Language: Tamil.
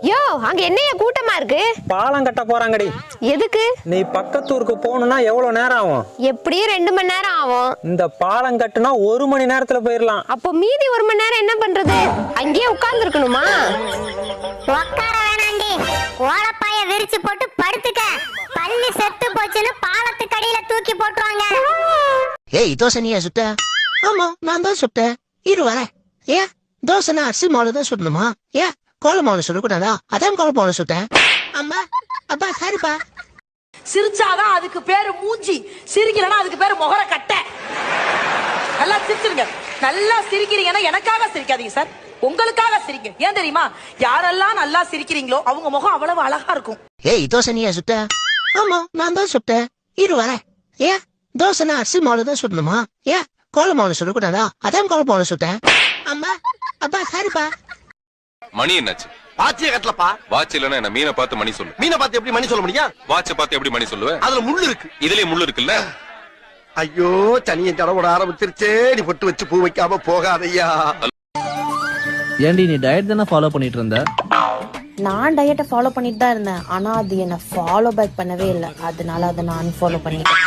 யோ, அங்க என்னைய கூட்டமா இருக்கு? பாலம் கட்ட போறாங்கடி. எதுக்கு? நீ பக்கத்தூருக்கு போகணும்னா எவ்வளவு நேரம் ஆகும்? எப்படியும் 2 மணி நேரம் ஆகும். இந்த பாலம் கட்டுனா 1 மணி நேரத்துல போயிடலாம். அப்போ மீதி 1 மணி நேரம் என்ன பண்றது? அங்கேயே உட்கார்ந்து இருக்கணுமா? உட்கார வேணாண்டி, ஓலப்பாய விரிச்சு போட்டு படுத்துக்க. பள்ளி செத்து போச்சுன்னு பாலத்துக்கு அடியில தூக்கி போட்டுருவாங்க. ஏய், தோசை நீயா சுட்ட? ஆமா, நான் தான் சுட்டேன். இரு வரேன். ஏன் தோசைனா அரிசி மாவுல தான் சுடணுமா? ஏன் கோல மாவுல சுடக்கூடாதா? அதான் கோல மாவுல சுட்டேன். அம்மா, அப்பா, சரிப்பா. சிரிச்சாதான் அதுக்கு பேரு மூஞ்சி, சிரிக்கலன்னா அதுக்கு பேரு முகர கட்ட. நல்லா சிரிச்சிருங்க. நல்லா சிரிக்கிறீங்கன்னா எனக்காக சிரிக்காதீங்க சார், உங்களுக்காக சிரிங்க. ஏன் தெரியுமா? யாரெல்லாம் நல்லா சிரிக்கிறீங்களோ அவங்க முகம் அவ்வளவு அழகா இருக்கும். ஏய், தோசை நீயா சுட்ட? ஆமா, நான் தான் சுட்டேன். இரு வரேன். ஏன் தோசைனா அரிசி மாவுல தான் சுடணுமா? ஏன் கோல மாவுல சுடக்கூடாதா? அதான் கோல மாவுல சுட்டேன். அம்மா, அப்பா, சரிப்பா. மணி என்னாச்சு? வாட்சிய கட்டலப்பா. வாட்ச் இல்லன்னா என்ன? மீனை பார்த்து மணி சொல்லு. மீனை பார்த்து எப்படி மணி சொல்ல முடியும்? வாட்சை பார்த்து எப்படி மணி சொல்லுவேன்? அதுல முள்ளு இருக்கு. இதுலயே முள்ளு இருக்குல்ல? ஐயோ, சனியை தடவோட ஆரம்பிச்சிருச்சே. நீ பொட்டு வச்சு பூ வைக்காம போகாதையா. ஏண்டி நீ டயட் தானே ஃபாலோ பண்ணிட்டு இருந்த? நான் டயட்டை ஃபாலோ பண்ணிட்டு தான் இருந்தேன், ஆனா அது என்ன ஃபாலோ பேக் பண்ணவே இல்லை, அதனால அதை நான் அன்ஃபாலோ பண்ணிட்டேன்.